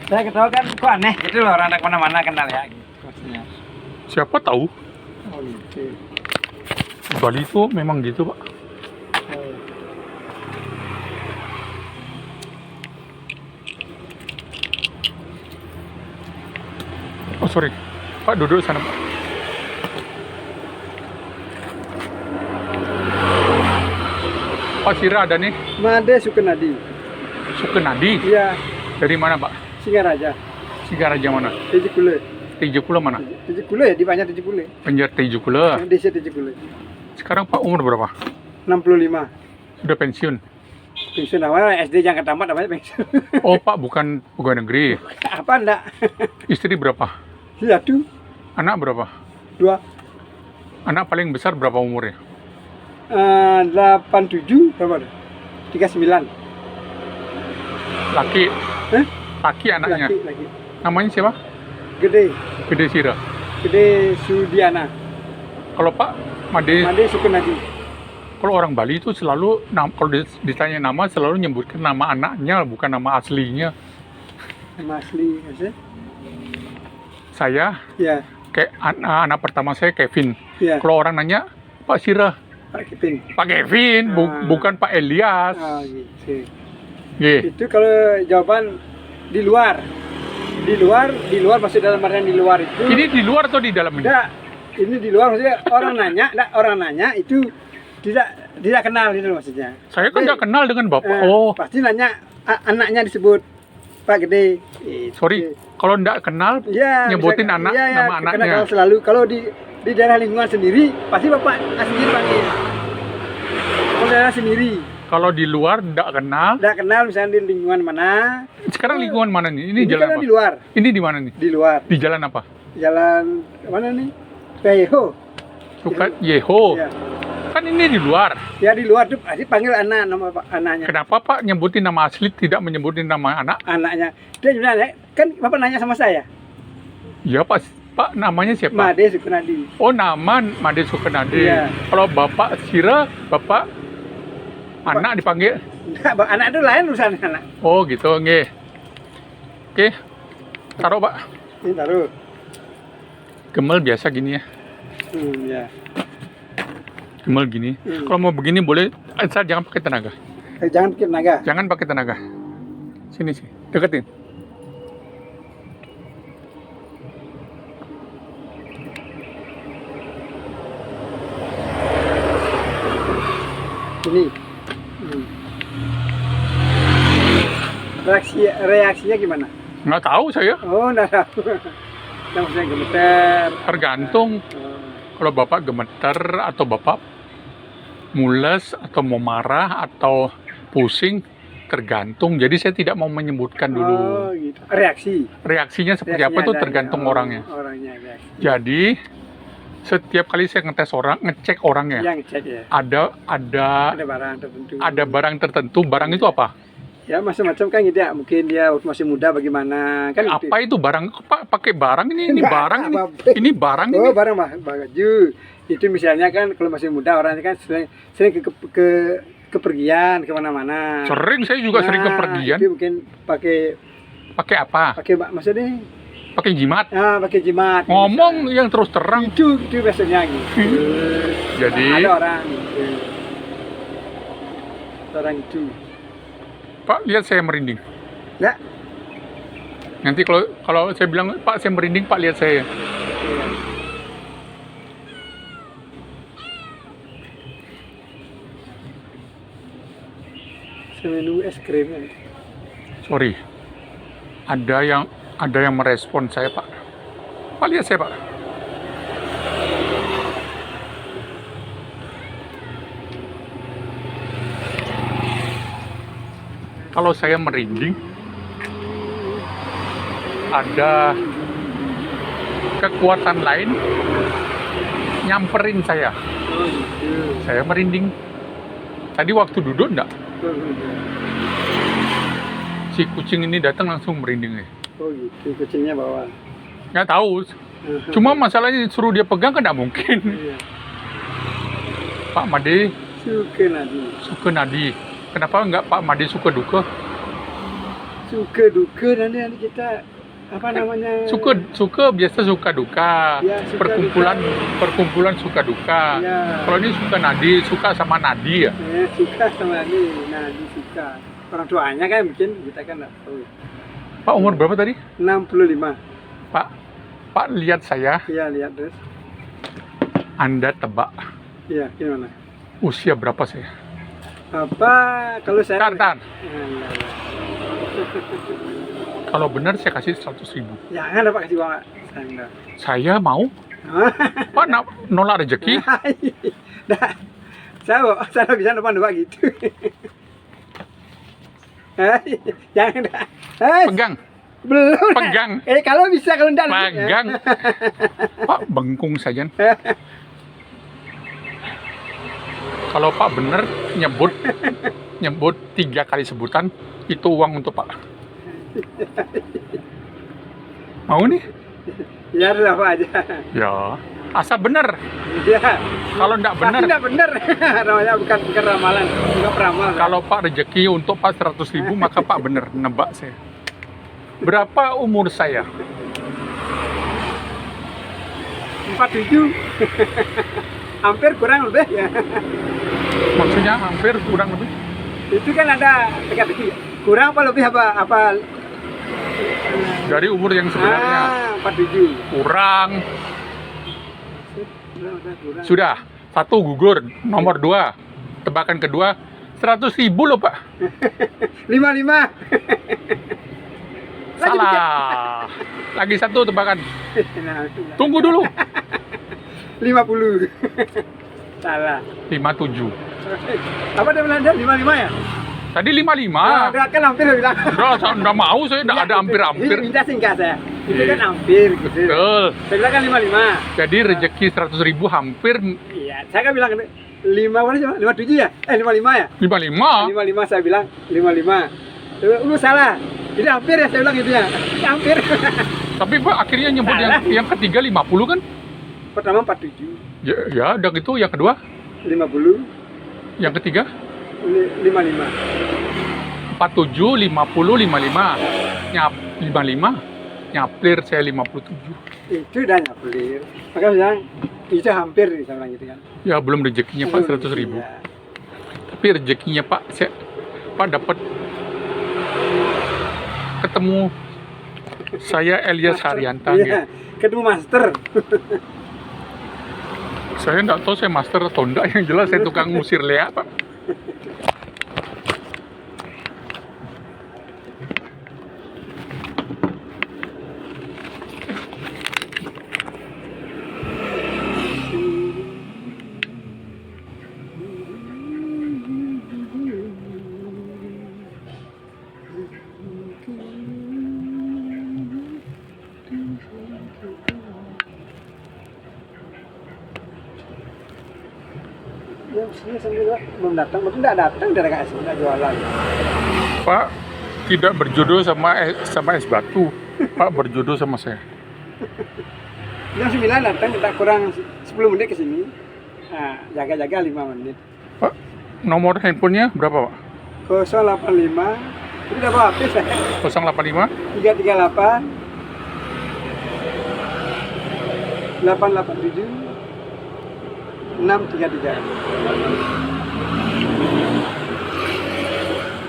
Saya ketawa kan kok aneh gitu loh, orang kemana-mana kenal ya gitu maksudnya. Siapa tahu Oh gitu. di Bali itu memang gitu, Pak. Oh sorry, Pak duduk sana, Pak. Pak Sira ada nih, Made Sukenadi. Sukenadi. Iya, Dari mana, Pak? Singaraja. Singaraja mana? Tijikule. Tijukula mana? Tijikule ya, di banyak Tijikule. Penjara Tijukula. Desa Tijikule. Sekarang Pak umur berapa? 65. Sudah pensiun. Pensiun awal SD yang tamat namanya pensiun. Oh Pak, bukan pegawai negeri. Apa enggak? Istri berapa? Satu, Anak berapa? dua, Anak paling besar berapa umurnya? 87 berapa? 39. Laki. Hah? Laki anaknya. Laki. Namanya siapa? Gede, Gede Sira. Gede Sudiana. Kalau Pak Made, Made Sukenadi. kalau orang Bali itu selalu kalau ditanya nama selalu nyebutkan nama anaknya bukan nama aslinya. Nama asli maksudnya? Saya Ya, kayak anak pertama saya Kevin. ya. Kalau orang nanya Pak Sira, Pak Kipin. Pak Kevin, bukan Pak Elias. Oh gitu. Nggih. Itu kalau jawaban di luar. Di luar maksud dalam artian di luar itu. Ini di luar atau di dalam ini? Tidak, ini di luar maksudnya orang nanya itu tidak kenal gitu maksudnya. Saya kan Jadi, nggak kenal dengan Bapak. Pasti nanya anaknya disebut Pak Gede. Sorry, kalau nggak kenal Ya, nyebutin misalkan- anak ya, nama karena anaknya. kalau selalu kalau di daerah lingkungan sendiri pasti Bapak sendiri panggil. Kalau daerah sendiri, Kalau di luar nggak kenal. tidak kenal misalnya di lingkungan mana. Sekarang lingkungan mana nih? Ini jalan kan apa? di luar, Ini di mana nih? di luar. Di jalan apa? Jalan mana nih? Peho. Suka Yeho. Ya. Kan ini di luar. Ya di luar tuh pasti panggil nama anaknya. Kenapa Pak nyebutin nama asli tidak menyebutin nama anak? Anaknya. Dia sebenarnya kan Bapak nanya sama saya. Ya Pak namanya siapa? Made Sukenadi. Oh nama Made Sukenadi. Iya. Kalau Bapak Sira, Bapak anak dipanggil. Nah, anak itu lain urusan anak. Oh gitu, nggih. Oke, taruh Pak. Ini taruh. Gemel biasa gini ya. Ya. Gemel gini. Kalau mau begini boleh, asal jangan pakai tenaga. Jangan bikin naga. Jangan pakai tenaga. Sini sih, deketin. Ini. Reaksinya gimana? Nggak tahu saya. Oh, enggak tahu. Yang maksudnya gemeter. Tergantung. Oh. Kalau Bapak gemeter atau Bapak mules atau mau marah atau pusing, tergantung. Jadi saya tidak mau menyebutkan Oh, dulu. gitu. Reaksi. Reaksinya seperti apa tuh tergantung orangnya. Orangnya reaksi. Jadi setiap kali saya ngecek orangnya, Yang cek ya. ada Ada barang tertentu. ada barang tertentu. Barang itu apa? Ya macam-macam kan gitu ya. Mungkin dia waktu masih muda bagaimana kan gitu. Apa itu barang? Pak pakai barang ini Enggak, barang ini. apa-apa. Ini barang Oh, ini. barang baju. Itu misalnya kan kalau masih muda orangnya kan sering ke kepergian kemana-mana. Sering saya juga sering Nah, kepergian. Itu mungkin pakai Pakai apa? maksudnya Pakai jimat. pakai jimat. Ngomong yang terus terang. itu biasanya gitu. Jadi Ada orang gitu. Orang itu. Pak lihat saya merinding. Enggak. Nanti kalau saya bilang Pak saya merinding, Pak lihat saya. Semenu es krim ya. Sorry. Ada yang merespon saya, Pak. Pak lihat saya, Pak. Kalau saya merinding, ada kekuatan lain nyamperin saya. Oh gitu. Saya merinding. Tadi waktu duduk enggak? Si kucing ini datang langsung merinding. Oh gitu, kucingnya bawa. Nggak tahu. Cuma masalahnya suruh dia pegang kan nggak mungkin. Iya. Pak Made Sukenadi. Sukenadi. Kenapa nggak Pak Made Sukeduka? suka duka nanti kita apa namanya? Suka biasa suka duka. Ya, suka Perkumpulan suka duka. Ya. Kalau ini suka nadi, suka sama nadi ya. Suka sama Nadi suka. Orang tuanya kan bikin, kita kan nggak tahu. Pak umur berapa tadi? 65. Pak lihat saya, Iya, lihat terus. Anda tebak Iya, gimana? usia berapa saya? Apa kalau saya? Tahan. Iya. Kalau benar saya kasih 100.000. Jangan ada Pak kasih uang. Enggak. Saya mau. Pak nolak rezeki. Dah. Saya bisa nebak gitu. Jangan dah. Pegang. Belum. Pegang. Kalau bisa, kalau enggak. Pegang. Pak bengkung saja. Kalau Pak benar nyebut 3 kali sebutan, itu uang untuk Pak. Mau nih? Ya udah apa aja. Ya, asal benar. Ya. Kalau enggak benar, Tidak benar. Namanya bukan ramalan, bukan peramal. kalau Pak rezeki untuk Pak 100.000, maka Pak benar nebak saya. Berapa umur saya? 47. Hampir kurang lebih ya. Maksudnya hampir kurang lebih. Itu kan ada teka-teki. Kurang apa lebih apa Dari umur yang sebenarnya. 47. Kurang. Kurang. Sudah. 1 gugur. Nomor 2. Tebakan kedua. 100.000 loh Pak. 55. Salah. Lagi 1 tebakan. Nah, itu lah. Tunggu dulu. 50. Salah. 57. Apa dia bilang? 55 ya? Tadi 55. Udah kan hampir bilang. Udah mau saya, udah ada hampir-hampir. Minta singkat saya. Itu kan hampir gitu. Betul. Saya bilang kan 55. Jadi rezeki 100.000 hampir Iya, saya kan bilang 5 mana sih? 57 ya? 55 ya? 55. 55 saya bilang 55. Lu salah. Jadi hampir ya saya bilang gitu ya. Hampir. Tapi Pak akhirnya nyebut yang ketiga 50 kan? Pertama 47. Ya, udah gitu. Yang kedua, 50. yang ketiga 55. 47, 50, 55. 55. Nyaplir saya 57. Itu udah nyaplir. Maka saya bilang itu hampir saya bilang gitu kan. Ya belum rezekinya Pak 100.000. Iya. Tapi rezekinya Pak Pak dapat ketemu saya Elias Haryanto. Iya, ketemu master. Saya nggak tahu saya master atau enggak, yang jelas saya tukang ngusir Lea Pak. Ini sambil belum datang, betul enggak datang dari kasih, enggak jualan. Pak tidak berjodoh sama es batu. Pak berjodoh sama saya. Jam 9 datang, tak kurang 10 menit ke sini. Nah, jaga-jaga 5 menit. Pak, nomor handphonenya berapa Pak? 085. Itu udah bawa HP saya. 085 338 887 633.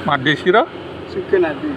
Madesira. Suka Nadi.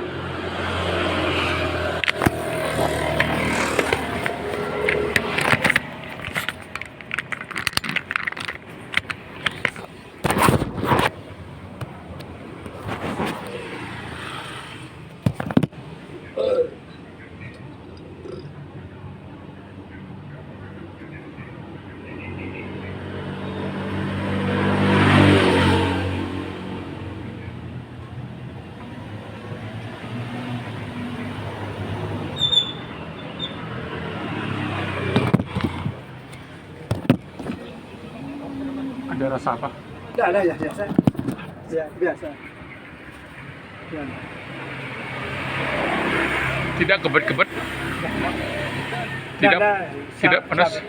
Ada rasa apa? Tidak ada ya, biasa. Ya, biasa. Ya. Tidak kebet-kebet? Tidak ada. Tidak panas?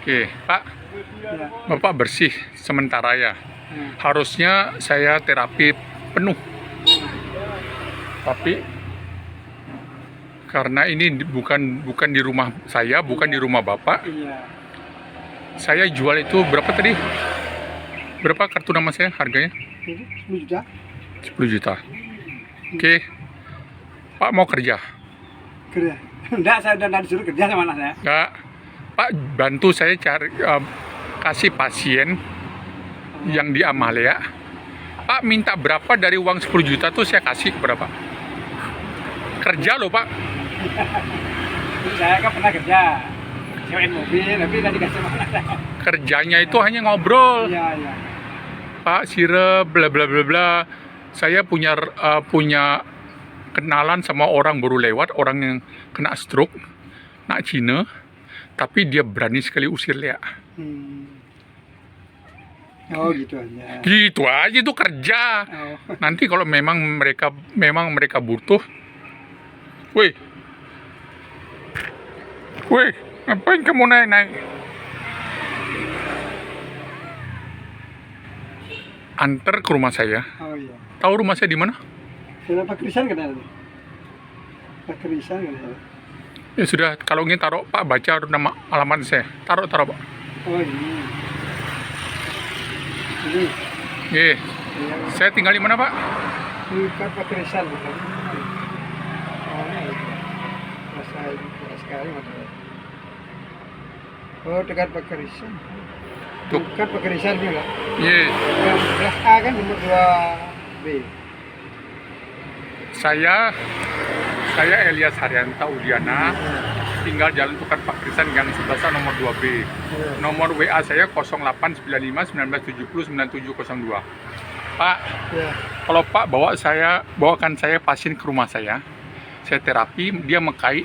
Oke, Pak. Ya. Bapak bersih sementara ya. Harusnya saya terapi penuh. Tapi karena ini bukan di rumah saya, bukan di rumah Bapak, Iya. saya jual itu berapa tadi? Berapa kartu nama saya harganya? Ini 10 juta. 10 juta. Oke. Pak mau kerja? Kerja. Enggak, saya udah disuruh kerja sama anak saya. Enggak. Pak bantu saya cari kasih pasien yang di Amalia. Pak minta berapa dari uang 10 juta tuh saya kasih kepada Pak. Kerja loh Pak. Terus saya kan pernah kerja. Sewain mobil, tapi tadi dikasih sama anak saya. Kerjanya itu hanya ngobrol. Iya, iya. Pak sirep bla bla bla bla. Saya punya kenalan sama orang baru lewat, orang yang kena stroke, nak Cina, tapi dia berani sekali usir Lea. Oh gitu aja. Gitu aja itu kerja. Oh. Nanti kalau memang mereka butuh, woi, ngapain kamu naik? Antar ke rumah saya. Oh iya. Tahu rumah saya di mana? Sudah Pak Krisan kenal. Pak Krisan kenal. Ya sudah, kalau ingin taruh Pak baca nama alamat saya. Taruh Pak. Oh ini. Ini. Iya. Iya. Saya tinggal di mana Pak? Bukan Pak Krisan bukan. Oh ini. Rasa sekali motor. Oh dekat Pak Krisan. Tuh. Bukan Pak Krisan juga. Iya. Yang 11A kan nomor 2B. Saya Elias Haryanto Udiana, tinggal Jalan Tukar Pak Krisan Gang 11 nomor 2B. Nomor WA saya 0895 1970 9702. Pak, Ya. kalau Pak bawakan saya pasien ke rumah saya terapi, dia mekai.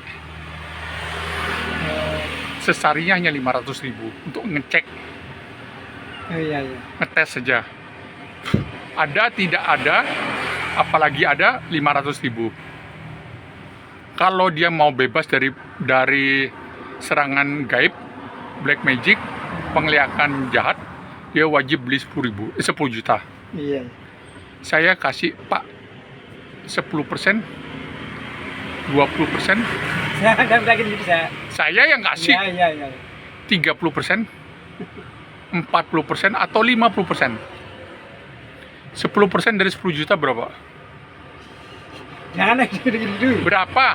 Sesarinya hanya 500.000 untuk ngecek, Oh iya iya. ngetes saja. Ada tidak ada, apalagi ada 500.000. Kalau dia mau bebas dari serangan gaib, black magic, penglihatan jahat, dia wajib beli 10 juta. Iya. Saya kasih Pak 10%, 20%. Saya nggak bilang gitu saya. Saya yang kasih Iya iya iya. 30%, 40% atau 50%. 10% dari 10 juta berapa? Jangan gitu. Berapa?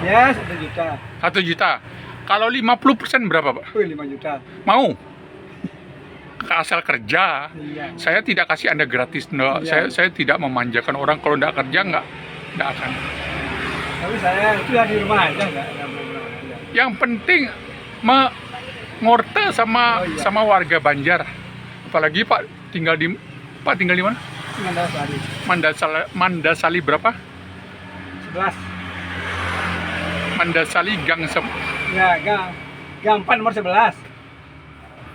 Ya 1 juta. 1 juta. Kalau 50% berapa Pak? Oh 5 juta. Mau? Asal kerja. Iya. Saya tidak kasih Anda gratis. No. Iya. Saya tidak memanjakan orang. Kalau tidak kerja nggak akan. Tapi saya sudah di rumah aja nggak pernah. Yang penting ngorte sama Oh, iya. sama warga Banjar. Apalagi Pak tinggal di mana? Mandasari. Mandasali berapa? 11. Mandasali Gang Ya gang 4 nomor 11.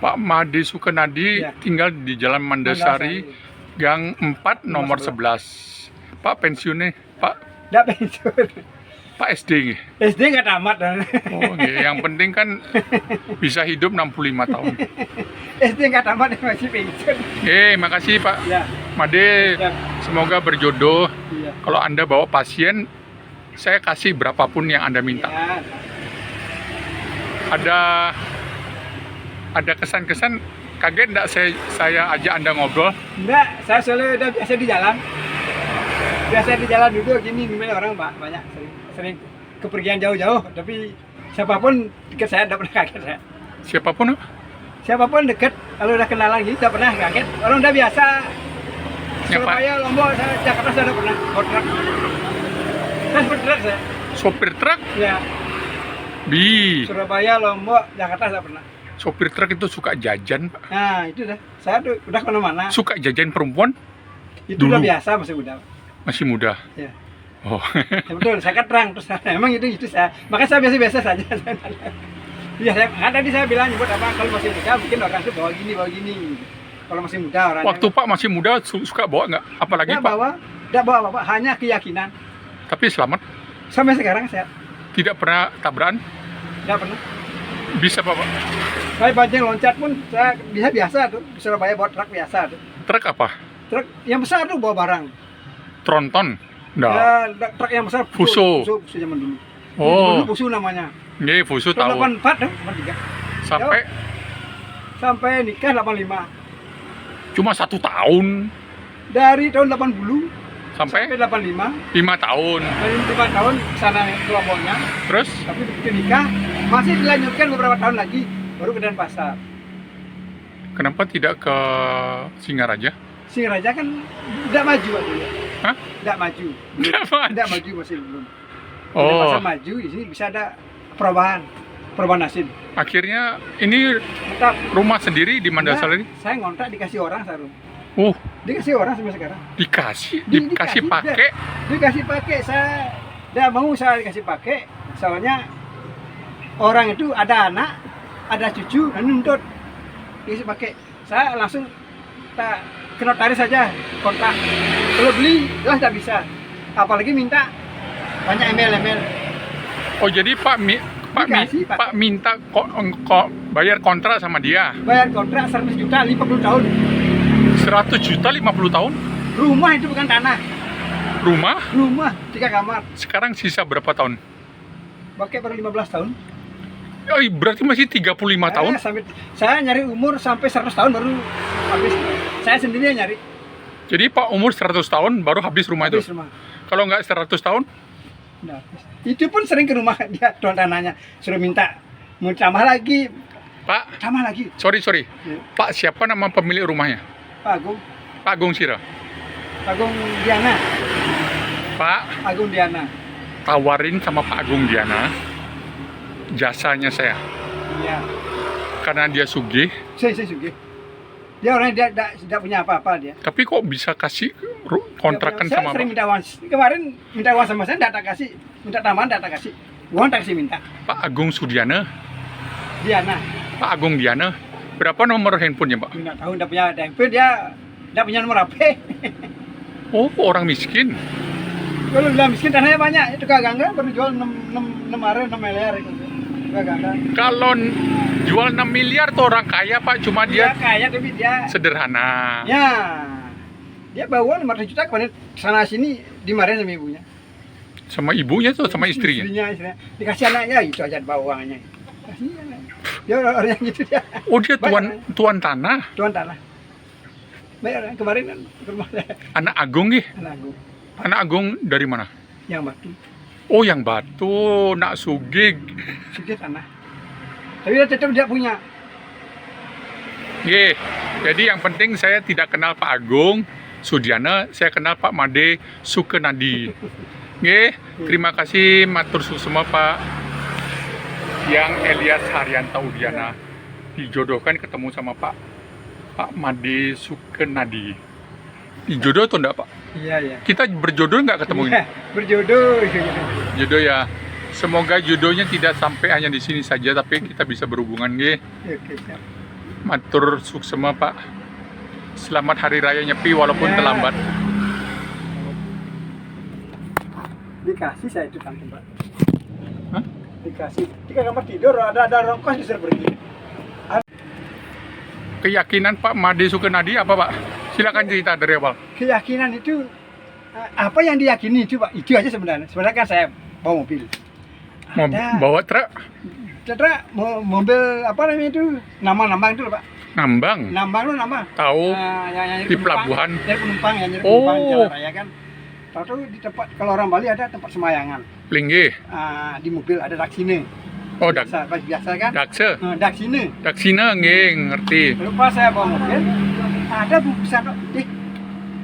Pak Made Sukenadi Iya. tinggal di Jalan Mandasari Gang 4 nomor 11. Pak pensiunnya Pak Nggak pensiun. Pak SD nggih. SD nggak tamat. Oh, nggih. Yang penting kan bisa hidup 65 tahun. SD nggak tamat masih pensiun. Makasih Pak Ya. Made. Ya. Semoga berjodoh. Iya. Kalau Anda bawa pasien, saya kasih berapapun yang Anda minta. Ya. Ada kesan-kesan kaget enggak saya ajak Anda ngobrol? Enggak, saya soalnya udah biasa di jalan. Biasa di jalan duduk gini, gimana orang banyak sering kepergian jauh-jauh, tapi siapapun dekat saya tidak pernah kaget saya. Siapapun? Siapapun dekat, kalau udah kenalan gitu tidak pernah kaget. Orang udah biasa. Ya, Pak. Surabaya, Lombok, Jakarta saya udah pernah. Kontrak. Saya seperti truk saya. Sopir truk? Ya, Surabaya, Lombok, Jakarta saya pernah. Sopir truk itu suka jajan, Pak. Nah itu dah. Saya udah kemana-mana. Suka jajan perempuan? Itu dulu. udah biasa masih muda. Masih muda. Ya. Oh. Ya, betul, saya kan terang terus emang itu saya. Makanya saya biasa-biasa saja. Iya, kan tadi saya bilang buat apa kalau masih muda mungkin orang itu bawa gini. Kalau masih muda orangnya. Waktu Pak masih muda suka bawa nggak? Apalagi Nggak Pak? Tidak bawa apa, hanya keyakinan. Tapi selamat. Sampai sekarang saya Tidak pernah tabrakan? tidak pernah. Bisa Pak? Saya banjir loncat pun saya bisa biasa tuh. Di Surabaya bawa truk biasa tuh. Truk apa? Truk yang besar tuh bawa barang. Tronton? Nggak. Ya, truk yang besar. Fuso. Fuso zaman dulu. Oh, Dulu Fuso namanya. nggih Fuso Tahun tahu. 84 dong, 83. Sampai nikah 85. Cuma 1 tahun Dari tahun 80 sampai 85. 5 tahun. Dari 5 tahun sana ke Lomboknya. Terus Tapi begitu nikah masih dilanjutkan beberapa tahun lagi baru ke Denpasar. kenapa tidak ke Singaraja? Singaraja kan tidak maju waktu itu. Hah? Tidak maju. Nggak maju. Tidak maju masih belum. Oh, Denpasar maju di sini bisa ada perubahan nasib. akhirnya ini Tetap rumah sendiri di Mandasal ini? saya ngontrak dikasih orang Sarung. Oh, Dikasih orang sampai sekarang. dikasih Dikasih, pakai. Dikasih pakai, saya tidak mau saya dikasih pakai. Soalnya orang itu ada anak, ada cucu, dan nuntut dikasih pakai. Saya langsung tak ke notaris saja kontrak. Kalau beli, jelas tidak bisa. Apalagi minta banyak email. Oh, jadi Dikasih, Pak. Pak minta kok bayar kontrak sama dia. Bayar kontrak 100 juta 50 tahun. 100 juta 50 tahun. Rumah itu bukan tanah. Rumah Rumah 3 kamar. sekarang sisa berapa tahun? Pakai baru 15 tahun. Oh, berarti masih 35 tahun. Saya nyari umur sampai 100 tahun baru habis. Saya sendiri yang nyari. Jadi Pak umur 100 tahun baru habis rumah Habis itu. rumah. Kalau nggak 100 tahun, Udah habis. Itu pun sering ke rumah dia tuan tanahnya suruh minta mau tambah lagi. sorry. Ya. Pak siapa nama pemilik rumahnya? Pak Agung, Pak Agung Sira. Agung Diana, Pak, Agung Diana. tawarin sama Pak Agung Diana jasanya saya. Iya. Karena dia sugih, Saya sugih. Dia orangnya dia tidak punya apa-apa dia. tapi kok bisa kasih kontrakan Saya sama sering Pak? minta uang. Kemarin minta uang sama saya tidak tak kasih. Minta tambahan tidak tak kasih. Uang tak kasih minta. Pak Agung Sudiana, Diana. Pak Agung Diana. Berapa nomor handphonenya, Pak? Tidak tahu tidak punya handphone dia tidak punya nomor HP. Oh, orang miskin. Kalau bilang miskin tanahnya banyak, itu Gangga baru jual 6 miliar itu. Gangga. Kalau jual 6 miliar tuh orang kaya, Pak, cuma Dia dia kaya tapi dia sederhana. ya dia bawa 500 juta kemarin sana sini dimarahin sama ibunya. Sama ibunya tuh, sama istrinya. Istrinya. Dikasih anaknya itu aja bawa uangnya. Kasih anak. Dia orang gitu dia. Oh, dia tuan tanah. Tuan tanah. Bayar kemarin kan ke rumah saya. Anak Agung nih. Anak aku Anak Agung dari mana? yang Batu. Oh, yang Batu, nak sugih. Sedikit tanah. Tapi dia tetap tidak punya. Ye, jadi yang penting saya tidak kenal Pak Agung Sudiana, saya kenal Pak Made Sukenadi. Ye, terima kasih matur suwun semua Pak. Yang Elias Haryanto Udiana dijodohkan ketemu sama Pak Made Sukenadi. Dijodoh atau enggak, Pak? Iya. Kita berjodoh nggak ketemu ini? Iya, berjodoh. Jodoh ya. Semoga jodohnya tidak sampai hanya di sini saja, tapi kita bisa berhubungan, nggih. Oke, siap. Matur suksema Pak. Selamat Hari Raya Nyepi walaupun Ya. terlambat. Dikasih saya itu tante Mbak. Hah? Dikasih. Jika kamar tidur ada rongkos disuruh pergi. Keyakinan Pak Made Sukenadi apa Pak? Silakan cerita dari awal. Keyakinan itu apa yang diyakini itu Pak? Itu aja sebenarnya. Sebenarnya kan saya bawa mobil. Bawa truk, Mobil apa namanya itu? Nama-nama itu loh Pak. nambang, Nambang lo nama. tahu Yang nyari di penumpang. pelabuhan. Nyari penumpang, yang nyari Oh. penumpang jalan raya kan. Tahu di tempat kalau orang Bali ada tempat semayangan. Linggih. Di mobil ada daksine. Oh, Biasa kan? dakse. Daksine. Daksina nggih, ngerti. Lupa saya bawa mobil. Ada bungkusan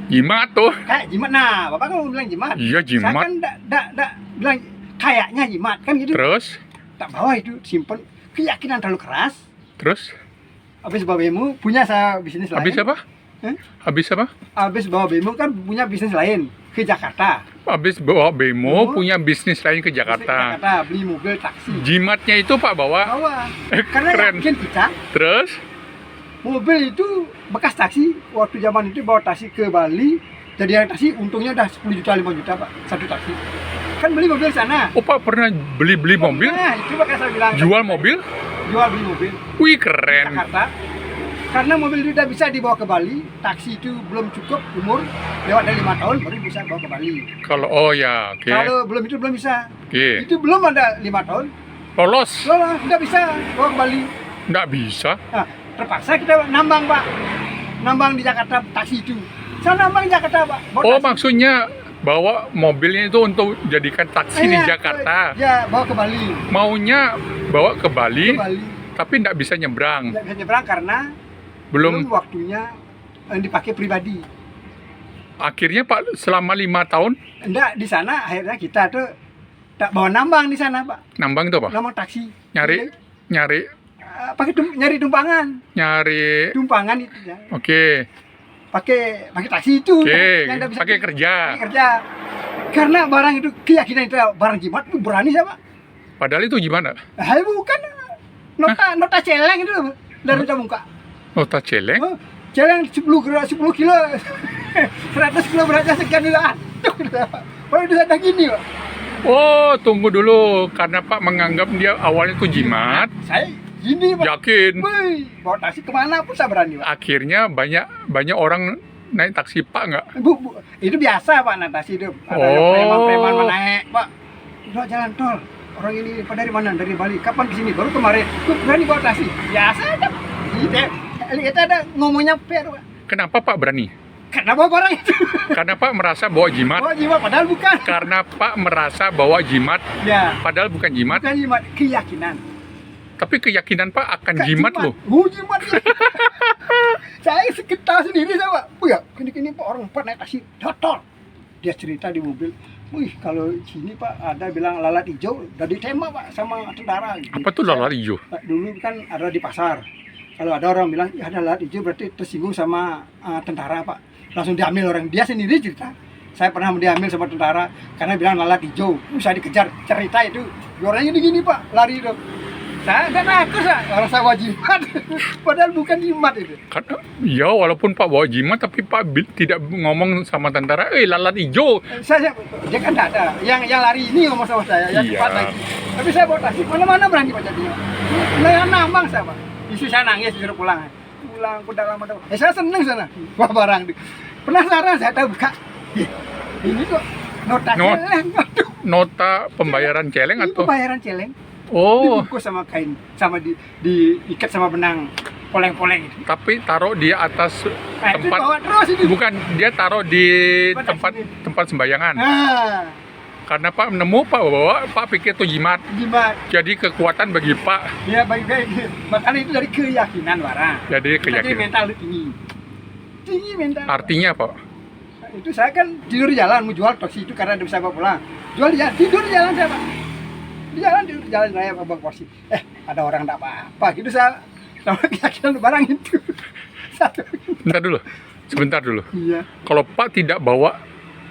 Jimat tuh. kayak jimat. Nah, Bapak kan bilang jimat. Iya, Saya jimat. kan enggak bilang kayaknya jimat kan gitu. Terus, Tak bawa itu simpen. Keyakinan terlalu keras. terus Habis bawa bemo punya saya bisnis lain. habis apa? Hah? Habis apa? Habis bawa bemo kan punya bisnis lain ke Jakarta. Habis bawa bemo, Oh. punya bisnis lain ke Bisnis ke Jakarta. Jakarta beli mobil taksi. Jimatnya itu Pak bawa. Bawa. Karena Keren. yakin kita Terus, mobil itu bekas taksi. Waktu zaman itu bawa taksi ke Bali. Jadi yang taksi untungnya udah 10 juta 5 juta Pak satu taksi. Kan beli mobil sana. oh Pak pernah beli mobil? Nah, itu makanya saya bilang Jual mobil? jual beli mobil Wih, keren. Jakarta. Karena mobil itu udah bisa dibawa ke Bali, taksi itu belum cukup umur, lewat dari 5 tahun baru bisa bawa ke Bali. Kalau oh ya, oke. Kalau belum itu belum bisa. Oke. Itu belum ada 5 tahun, Lolos? loh, udah bisa bawa ke Bali. Nggak bisa. Nah, terpaksa kita nambang Pak, nambang di Jakarta taksi itu. Saya nambang di Jakarta Pak. Bawa Oh, taksi. maksudnya bawa mobilnya itu untuk jadikan taksi di Iya, Jakarta. Ya, bawa ke Bali. Maunya bawa ke Bali, Ke Bali. tapi nggak bisa nyebrang. Nggak bisa nyebrang karena belum Belum. waktunya dipakai pribadi. Akhirnya Pak selama 5 tahun Enggak, di sana akhirnya kita tuh tak bawa nambang di sana Pak. nambang itu apa? Nambang taksi. Nyari Pakai nyari tumpangan. nyari. Tumpangan itu ya. Oke. Pakai taksi itu. Oke, yang nggak bisa pakai kerja. Pakai kerja. Karena barang itu keyakinan itu barang jimat itu berani siapa? Padahal itu gimana? Bukan nota celeng itu dari muka. Nota celeng? Oh, celeng 10 kilo 100 kilo beratnya sekian dulu. Aduh, kalau itu ada gini Pak. Oh, tunggu dulu. Karena Pak menganggap dia awalnya itu jimat. Saya gini Pak. Yakin. Wih, bawa taksi kemana pun saya berani Pak. Akhirnya banyak orang naik taksi Pak nggak? Bu, itu biasa Pak naik taksi itu. Ada yang Oh. preman-preman mau naik Pak. Udah jalan tol. Orang ini Pak dari mana? Dari Bali. Kapan kesini? Baru kemarin. Tuh berani bawa taksi. Biasa aja Pak. Kita ada ngomongnya fair Pak. Kenapa Pak berani? Kenapa barang itu? Karena Pak merasa bawa jimat. Oh jimat padahal bukan. Karena Pak merasa bawa jimat, Ya. padahal bukan jimat. Bukan jimat, keyakinan. Tapi keyakinan Pak akan jimat loh. Jimat. Saya sekitar sendiri saya Pak. Ya, kini Pak orang Pak naik taksi datang. Dia cerita di mobil. Wih, kalau sini Pak ada bilang lalat hijau, udah ditembak Pak sama tentara. Apa tuh lalat hijau? Dulu kan ada di pasar. Kalau ada orang bilang, ya ada lalat hijau berarti tersinggung sama tentara Pak. Langsung diambil orang. Dia sendiri cerita. Saya pernah diambil sama tentara karena bilang lalat hijau. Saya dikejar cerita itu. Orangnya gini Pak, lari itu. Saya nggak takut orang saya bawa jimat. Padahal bukan jimat itu. Karena ya walaupun Pak bawa jimat, tapi Pak tidak ngomong sama tentara, lalat hijau. Dia kan nggak ada. Yang lari ini ngomong sama saya, yang Iya. cepat lagi. Tapi saya bawa taksi, mana-mana berani Pak jadinya. Nah, nambang saya Pak. Istri saya nangis disuruh pulang. Pulang, udah lama dah. Saya seneng sana. Wah barang itu. Penasaran saya tahu buka. Ini kok nota celeng. Aduh. Nota pembayaran celeng Ini atau? pembayaran celeng. Oh, Dibungkus sama kain, sama diikat sama benang poleng-poleng itu. tapi taruh di atas Nah, itu tempat. bawa terus itu. Bukan, dia taruh di Tempat tempat sembayangan. Nah, Karena Pak nemu Pak bawa, Pak pikir itu jimat. jimat. Jadi kekuatan bagi Pak. Ya baik-baik. Makanya itu dari keyakinan barang. Jadi Jadi keyakinan. mental itu tinggi. Tinggi mental. Artinya Pak, Itu saya kan tidur di jalan, mau jual taksi itu karena tidak bisa bawa pulang. Jual di jalan, tidur di jalan saya Pak. Di jalan, tidur di jalan raya bawa kursi. Ada orang tidak apa-apa. Gitu saya sama keyakinan barang itu. Satu. sebentar dulu. Iya. Kalau Pak tidak bawa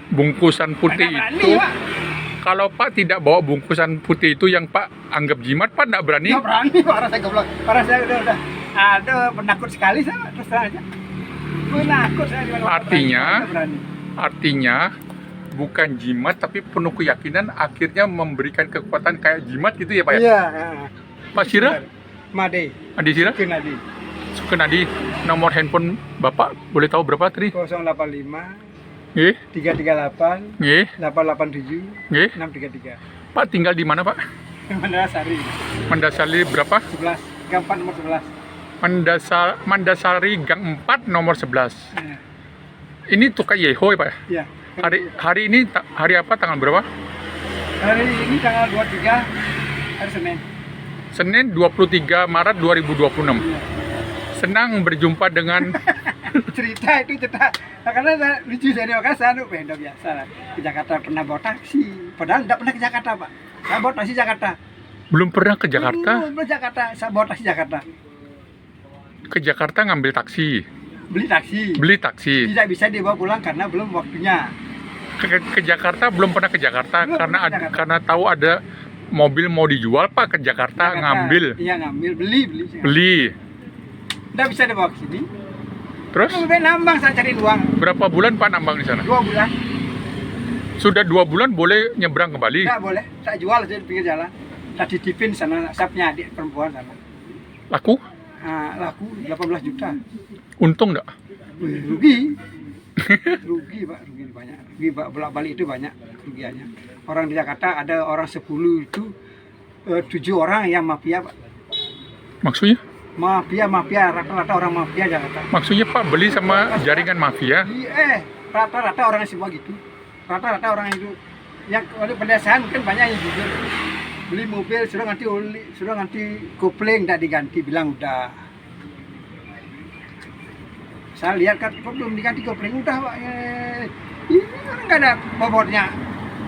bungkusan putih Nggak berani, itu, Pak. kalau Pak tidak bawa bungkusan putih itu yang Pak anggap jimat, Pak tidak berani. Nggak berani, parah saya goblok. Parah saya udah. Aduh, penakut sekali saya, terus terang aja. Penakut saya. Artinya bukan jimat tapi penuh keyakinan, akhirnya memberikan kekuatan kayak jimat gitu ya Pak ya? Iya. Pak Sira? Made. Adi Sira? Kenadi. Sukenadi, nomor handphone Bapak boleh tahu berapa tadi? 085 Nggih, 338 nggih, 887 nggih. 633. Pak tinggal di mana Pak? Mandasari Mandasari berapa? 11 Gang 4 nomor 11. Mandasari Gang 4 nomor 11. Iya. Ini tukang Yeho ya Pak? Iya. Hari ini hari apa, tanggal berapa? Hari ini tanggal 23 hari Senin. Senin 23 Maret 2026. Iya. Senang berjumpa dengan Cerita karena saya lucu saya di Makassar tuh beda biasa lah. Ke Jakarta pernah bawa taksi, padahal tidak pernah ke Jakarta Pak. Saya bawa taksi Jakarta. belum pernah ke Jakarta. Belum Jakarta, saya bawa taksi Jakarta. Ke Jakarta ngambil taksi, Beli taksi. beli taksi. Tidak bisa dibawa pulang karena belum waktunya. Ke Jakarta belum pernah ke Jakarta Belum karena pernah ke Jakarta. karena tahu ada mobil mau dijual Pak ke Jakarta, ngambil, Iya ngambil, beli. beli. Tidak bisa dibawa ke sini. Terus Lebih nambang saya cari uang. berapa bulan Pak nambang di sana? 2 bulan. Sudah 2 bulan boleh nyebrang ke Bali. Tidak boleh. Saya jual aja di pinggir jalan. Saya titipin sana, saya punya adik perempuan sana. Laku? laku 18 juta. Untung nggak? Wih, rugi. Rugi Pak, rugi banyak. Rugi bolak-balik itu banyak kerugiannya. Orang di Jakarta ada orang 10 itu 7 orang yang mafia Pak. Maksudnya? Mafia, rata-rata orang mafia Jakarta. Maksudnya Pak beli sama jaringan mafia? Rata-rata orang semua gitu. Rata-rata orang itu yang oleh pedesaan mungkin banyak yang jujur. Beli mobil sudah ganti oli, sudah ganti kopling tidak diganti, bilang udah. Saya lihat kan kok belum diganti kopling, udah Pak. Ini kan nggak ada bobotnya,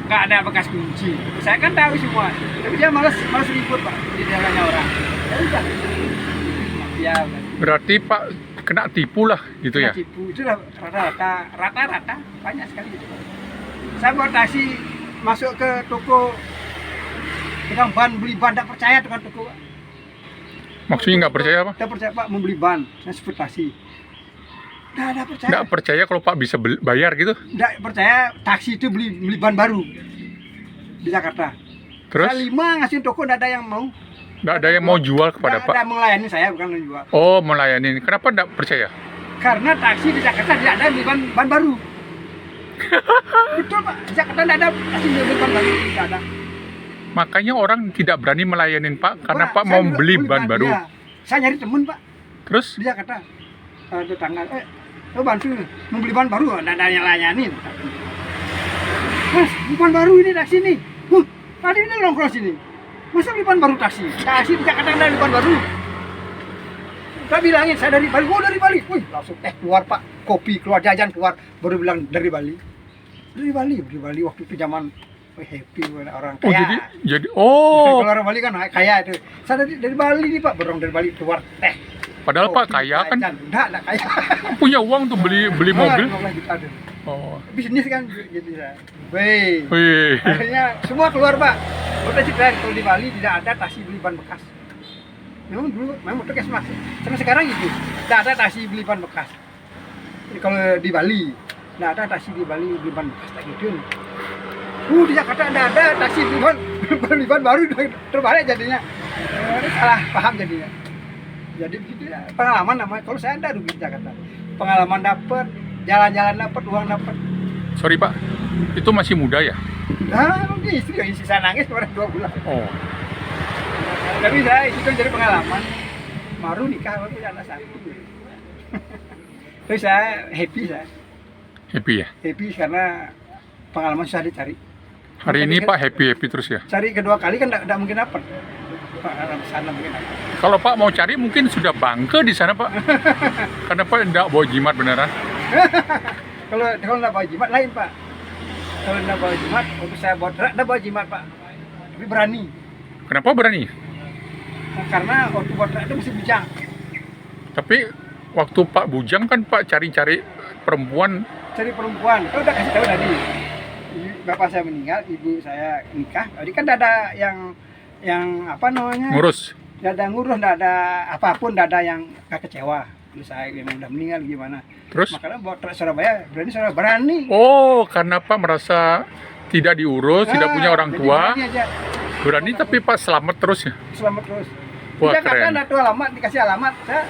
nggak ada bekas kunci. Saya kan tahu semua, tapi dia malas ribut Pak di dalamnya orang. Ya udah. Ya, Berarti Pak kena tipu lah gitu ya? Tipu itu rata-rata banyak sekali gitu. Saya buat taksi masuk ke toko tukang ban, beli ban, tidak percaya tukang toko Pak. Maksudnya nggak percaya apa? Tidak percaya Pak, membeli ban, saya sebut taksi. Tidak percaya. Nggak percaya kalau Pak bisa bayar gitu? Tidak percaya taksi itu beli ban baru di Jakarta. Terus? Saya 5 ngasih toko, tidak ada yang mau. Nggak ada yang mau jual kepada Pak? Tidak ada melayani saya, bukan menjual. Oh, melayani. Kenapa nggak percaya? Karena taksi di Jakarta tidak ada yang beli ban baru. Betul Pak, di Jakarta tidak ada taksi beli ban baru, tidak ada. Makanya orang tidak berani melayani Pak karena Pak mau beli ban baru. Ya. Saya nyari temen Pak Terus? di Jakarta, tetangga, bantu membeli ban baru, tidak ada yang layanin. Mas, beli ban baru ini taksi nih. Tadi ini nongkrong sini. Masa beli ban baru taksi? Taksi di Jakarta ada beli ban baru. Saya bilangin, saya dari Bali. Oh, dari Bali. Wih, langsung keluar Pak. Kopi keluar, jajan keluar. Baru bilang dari Bali. Dari Bali waktu itu zaman happy orang kaya. Oh, jadi oh. Kalau orang Bali kan kaya itu. Saya dari Bali nih Pak, berong dari Bali keluar teh. Padahal Pak kaya kan? Enggak kaya. Punya uang tuh beli mobil. 15 juta tuh. Oh. Bisnis kan gitu ya. Wih. Wih. Akhirnya semua keluar Pak. Udah cerita kalau di Bali tidak ada taksi beli ban bekas. Memang dulu itu kesmas. Sampai sekarang gitu. Tidak ada taksi beli ban bekas. Jadi kalau di Bali, tidak ada taksi di Bali beli ban bekas tak gitu. Di Jakarta ada taksi beli ban baru, terbalik jadinya. Ini salah paham jadinya. Jadi begitu ya, pengalaman namanya. Kalau saya ada rugi di Jakarta. Pengalaman dapat, jalan-jalan dapat, uang dapat. Sorry Pak, itu masih muda ya? Mungkin istri yang sisa nangis kemarin 2 bulan. Oh. Tapi saya itu jadi pengalaman. Baru nikah waktu anak 1. Terus saya happy Happy ya? Happy karena pengalaman susah dicari. Hari ini Pak happy terus ya? Cari kedua kali kan tidak mungkin dapat. Sana mungkin dapat. Kalau Pak mau cari mungkin sudah bangke di sana Pak. Karena Pak tidak bawa jimat beneran. Kalau tidak bawa jimat lain Pak. Kalau tidak bawa jimat, waktu saya bawa truk tidak bawa jimat Pak. Tapi berani. Kenapa berani? Karena waktu bawa truk itu mesti bujang. Tapi waktu Pak bujang kan Pak cari-cari perempuan. Cari perempuan, kalau udah kasih tahu tadi. Bapak saya meninggal, ibu saya nikah. Jadi kan tidak ada yang apa namanya? Ngurus. Tidak ada ngurus, tidak ada apapun, tidak ada yang kecewa. Terus saya yang udah meninggal gimana? Terus? Makanya bawa truk Surabaya, berani. Oh, karena Pak merasa tidak diurus, tidak punya orang jadi tua. Berani aja. Berani tapi Pak selamat terus ya? Selamat terus. Wah, Di Jakarta keren. ada tuh alamat, dikasih alamat. Saya